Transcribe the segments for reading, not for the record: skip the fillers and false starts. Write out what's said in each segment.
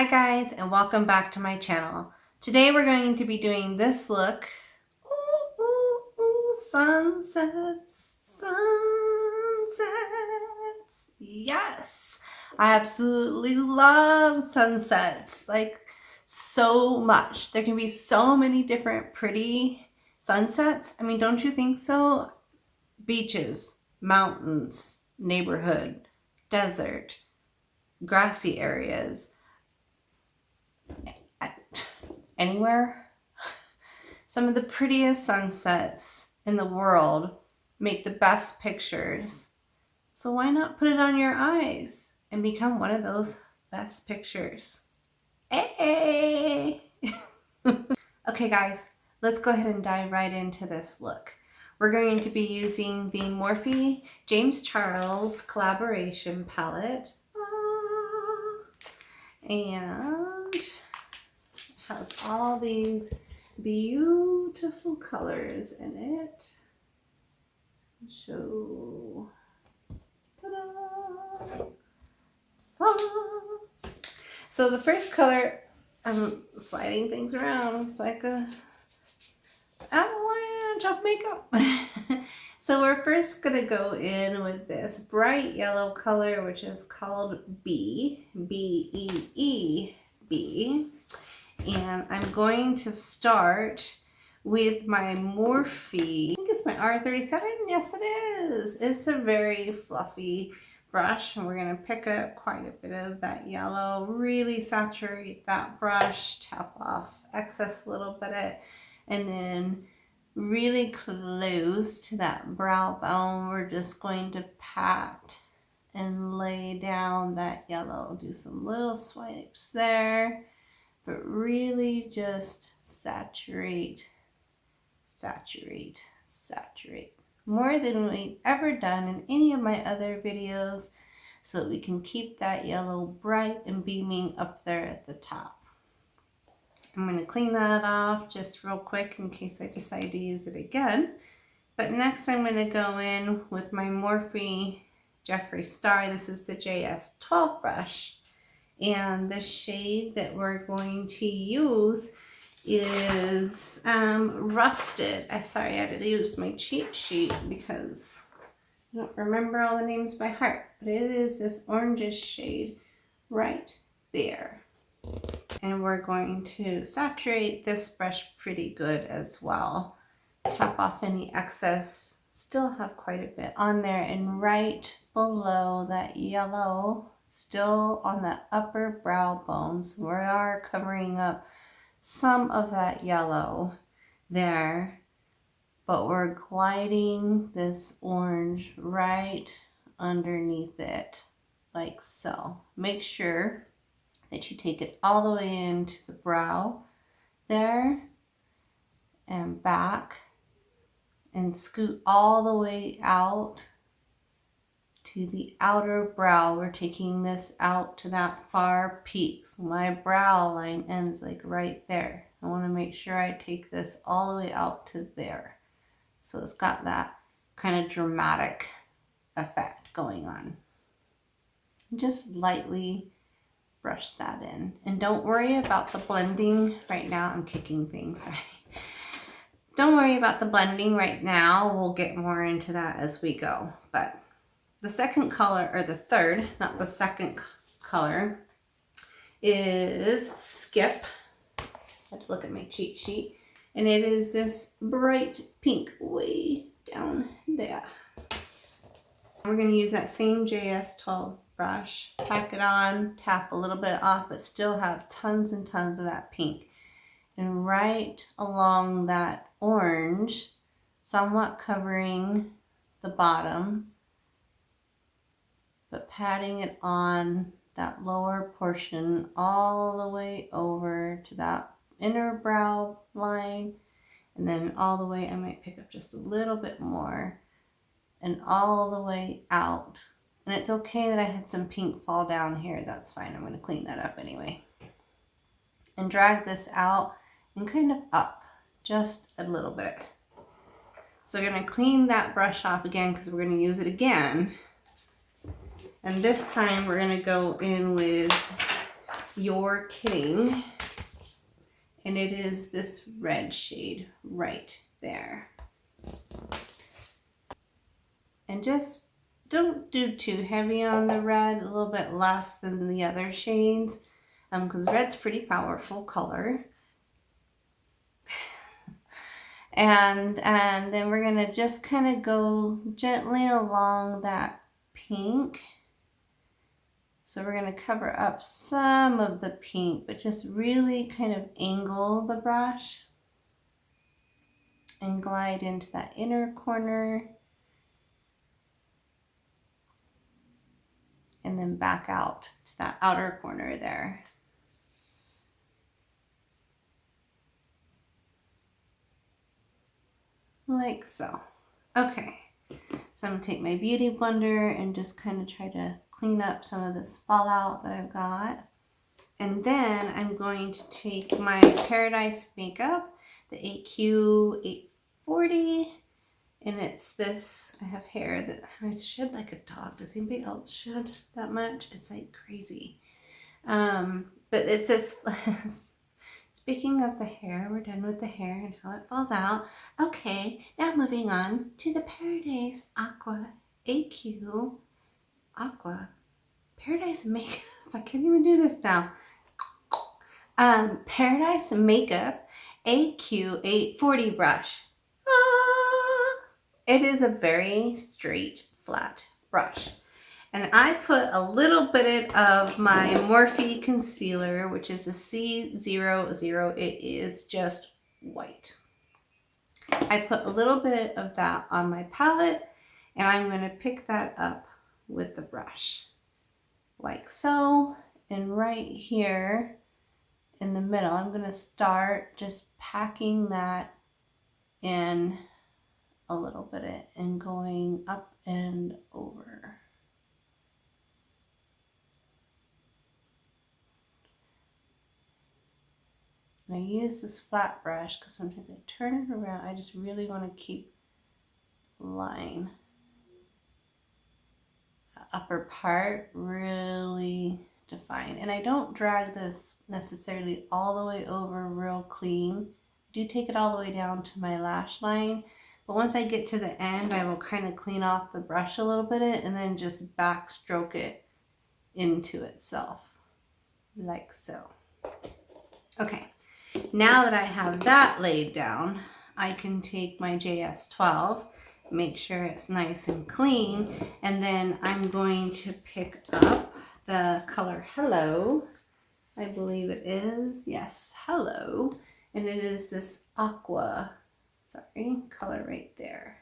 Hi guys, and welcome back to my channel. Today we're going to be doing this look. Ooh, ooh, ooh, sunsets, sunsets. Yes, I absolutely love sunsets, like so much. There can be so many different pretty sunsets. I mean, don't you think so? Beaches, mountains, neighborhood, desert, grassy areas. Anywhere. Some of the prettiest sunsets in the world make the best pictures. So why not put it on your eyes and become one of those best pictures? Hey! Okay guys, let's go ahead and dive right into this look. We're going to be using the Morphe James Charles collaboration palette. And has all these beautiful colors in it. So, ta-da! Ah. So the first color, I'm sliding things around. It's like a avalanche of makeup. So we're first gonna go in with this bright yellow color, which is called B, B-E-E-B. And I'm going to start with my Morphe. I think it's my R37. Yes, it is. It's a very fluffy brush, and we're going to pick up quite a bit of that yellow. Really saturate that brush, tap off excess little bit, and then really close to that brow bone, we're just going to pat and lay down that yellow. Do some little swipes there. But really just saturate, saturate, saturate. More than we've ever done in any of my other videos, so that we can keep that yellow bright and beaming up there at the top. I'm going to clean that off just real quick in case I decide to use it again. But next I'm going to go in with my Morphe Jeffree Star. This is the JS12 brush. And the shade that we're going to use is Rusted. Sorry, I had to use my cheat sheet because I don't remember all the names by heart. But it is this orangish shade right there. And we're going to saturate this brush pretty good as well. Tap off any excess. Still have quite a bit on there. And right below that yellow, still on the upper brow bones, we are covering up some of that yellow there, but we're gliding this orange right underneath it, like so. Make sure that you take it all the way into the brow there and back, and scoot all the way out to the outer brow. We're taking this out to that far peak. So my brow line ends like right there. I want to make sure I take this all the way out to there. So it's got that kind of dramatic effect going on. Just lightly brush that in. And don't worry about the blending right now. I'm kicking things. Sorry. Don't worry about the blending right now. We'll get more into that as we go. But the second color, or the third, not the second color, is Skip. I have to look at my cheat sheet. And it is this bright pink way down there. We're going to use that same JS12 brush. Pack it on, tap a little bit off, but still have tons and tons of that pink. And right along that orange, somewhat covering the bottom, but patting it on that lower portion all the way over to that inner brow line, and then all the way, I might pick up just a little bit more, and all the way out. And it's okay that I had some pink fall down here. That's fine. I'm going to clean that up anyway. And drag this out and kind of up just a little bit. So we're going to clean that brush off again because we're going to use it again. And this time we're going to go in with You're Kidding. And it is this red shade right there. And just don't do too heavy on the red, a little bit less than the other shades, because red's pretty powerful color. And then we're gonna just kind of go gently along that pink. So we're gonna cover up some of the pink, but just really kind of angle the brush and glide into that inner corner. And then back out to that outer corner there. Like so. Okay, so I'm gonna take my beauty blender and just kind of try to clean up some of this fallout that I've got. And then I'm going to take my Paradise makeup, the AQ 840. And it's this, I have hair that I shed like a dog. Does anybody else shed that much? It's like crazy. But it says, speaking of the hair, we're done with the hair and how it falls out. Okay, now moving on to the Paradise Aqua AQ Aqua Paradise Makeup. I can't even do this now. Paradise Makeup AQ 840 brush. It is a very straight, flat brush. And I put a little bit of my Morphe concealer, which is a C00. It is just white. I put a little bit of that on my palette, and I'm going to pick that up with the brush. Like so. And right here in the middle, I'm going to start just packing that in a little bit and going up and over. And I use this flat brush because sometimes I turn it around. I just really want to keep the line. The upper part really defined. And I don't drag this necessarily all the way over real clean. I do take it all the way down to my lash line. But once I get to the end, I will kind of clean off the brush a little bit and then just backstroke it into itself, like so. Okay, now that I have that laid down, I can take my JS12, make sure it's nice and clean, and then I'm going to pick up the color Hello. I believe it is, yes, Hello. And it is this Aqua, color right there.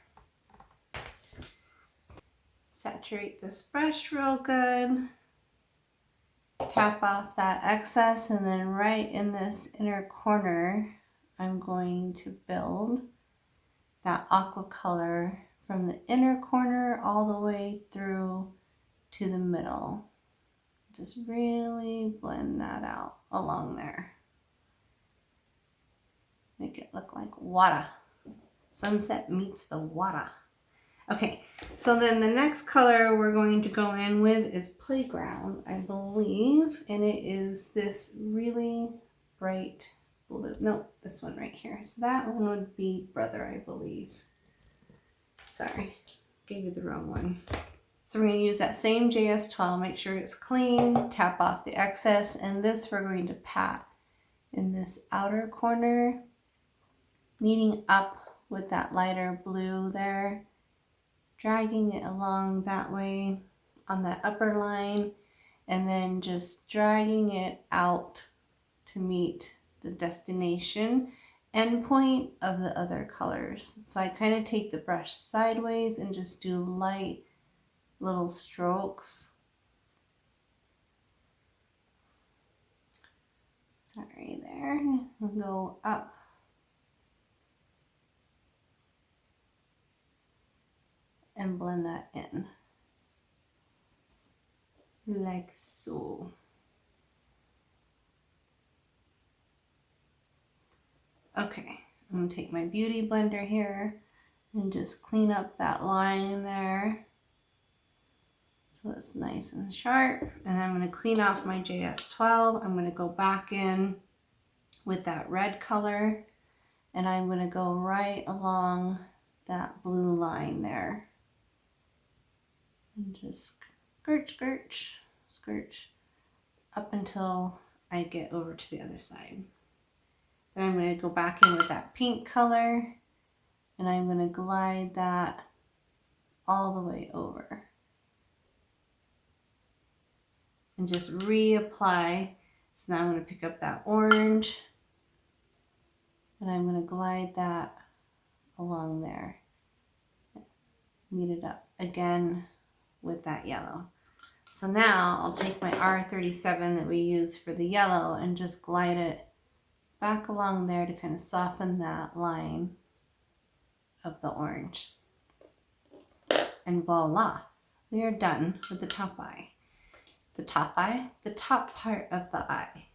Saturate this brush real good. Tap off that excess, and then right in this inner corner, I'm going to build that aqua color from the inner corner all the way through to the middle. Just really blend that out along there. Make it look like water. Sunset meets the water. Okay, so then the next color we're going to go in with is Playground, I believe. And it is this really bright blue. No, this one right here. So that one would be Brother, I believe. Sorry, gave you the wrong one. So we're going to use that same JS12, make sure it's clean, tap off the excess, and this we're going to pat in this outer corner, meeting up with that lighter blue there, dragging it along that way on that upper line, and then just dragging it out to meet the destination endpoint of the other colors. So I kind of take the brush sideways and just do light little strokes. Sorry there, and go up. And blend that in. Like so. Okay, I'm going to take my beauty blender here and just clean up that line there. So it's nice and sharp. And then I'm going to clean off my JS12. I'm going to go back in with that red color, and I'm going to go right along that blue line there. And just skirt up until I get over to the other side. Then I'm going to go back in with that pink color, and I'm going to glide that all the way over. And just reapply. So now I'm going to pick up that orange, and I'm going to glide that along there. Meet it up again with that yellow. So now I'll take my R37 that we use for the yellow and just glide it back along there to kind of soften that line of the orange. And voila, we are done with the top eye. The top eye, the top part of the eye.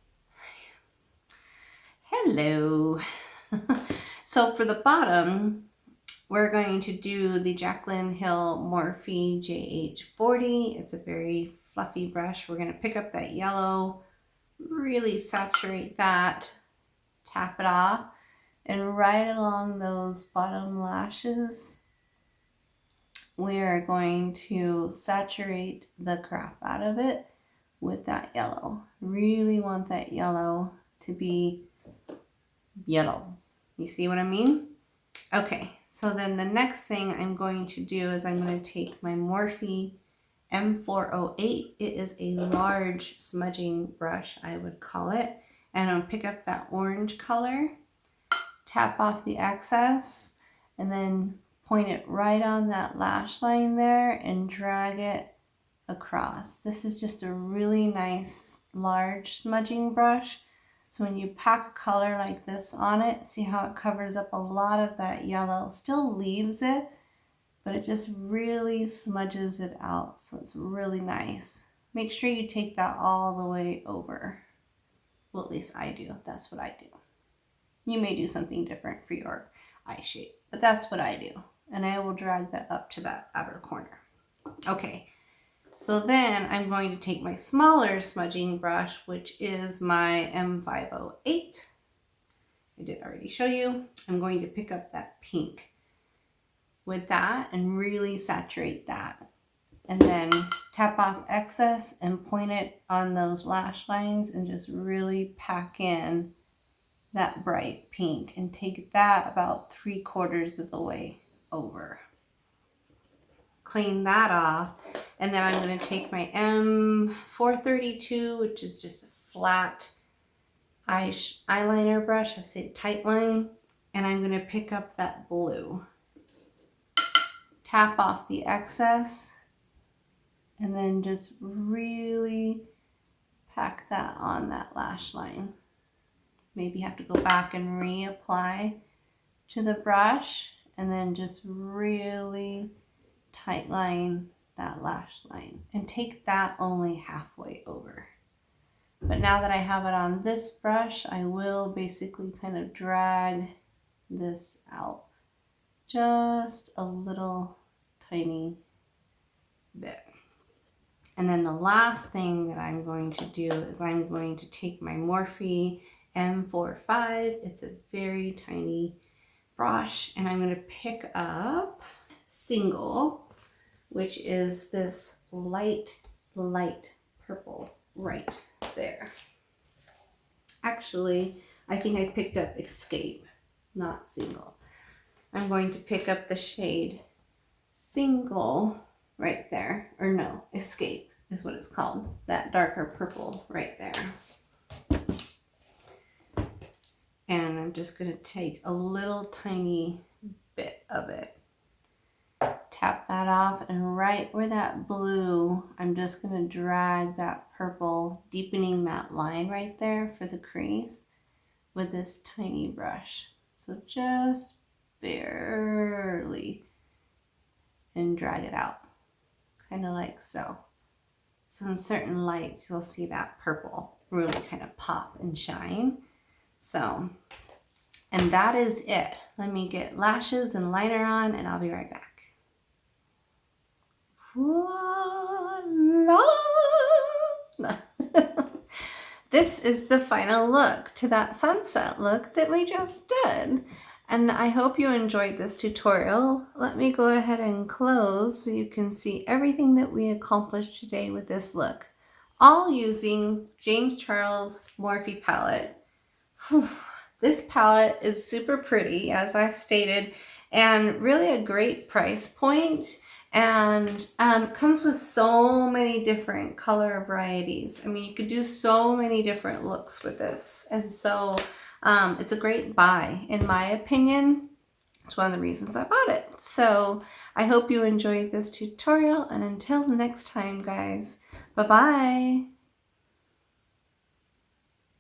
Hello. So for the bottom, we're going to do the Jaclyn Hill Morphe JH40. It's a very fluffy brush. We're going to pick up that yellow, really saturate that, tap it off, and right along those bottom lashes, we are going to saturate the crap out of it with that yellow. Really want that yellow to be yellow. You see what I mean? Okay, so then the next thing I'm going to do is I'm going to take my Morphe M408. It is a large smudging brush, I would call it. And I'll pick up that orange color, tap off the excess, and then point it right on that lash line there and drag it across. This is just a really nice large smudging brush. So when you pack a color like this on it, see how it covers up a lot of that yellow, still leaves it, but it just really smudges it out. So it's really nice. Make sure you take that all the way over. Well, at least I do. That's what I do. You may do something different for your eye shape, but that's what I do. And I will drag that up to that outer corner. Okay. So then I'm going to take my smaller smudging brush, which is my M508. I did already show you. I'm going to pick up that pink with that and really saturate that. And then tap off excess and point it on those lash lines and just really pack in that bright pink and take that about 3/4 of the way over. Clean that off, and then I'm going to take my M432, which is just a flat eyeliner brush, I say tight line, and I'm going to pick up that blue. Tap off the excess, and then just really pack that on that lash line. Maybe have to go back and reapply to the brush, and then just really tight line that lash line and take that only halfway over. But now that I have it on this brush, I will basically kind of drag this out just a little tiny bit. And then the last thing that I'm going to do is I'm going to take my Morphe M45. It's a very tiny brush, and I'm going to pick up Single, which is this light purple right there. Actually, I think I picked up Escape, not Single. I'm going to pick up the shade Single right there, or no, Escape is what it's called, that darker purple right there. And I'm just going to take a little tiny bit of it. Tap that off, and right where that blue, I'm just going to drag that purple, deepening that line right there for the crease with this tiny brush. So just barely, and drag it out, kind of like so. So in certain lights, you'll see that purple really kind of pop and shine. So, and that is it. Let me get lashes and liner on, and I'll be right back. Voila! this is the final look to that sunset look that we just did. And I hope you enjoyed this tutorial. Let me go ahead and close so you can see everything that we accomplished today with this look. All using James Charles Morphe palette. Whew. This palette is super pretty, as I stated, and really a great price point, and comes with so many different color varieties. I mean, you could do so many different looks with this, and so it's a great buy, in my opinion. It's one of the reasons I bought it. So I hope you enjoyed this tutorial, and until next time, guys, bye-bye.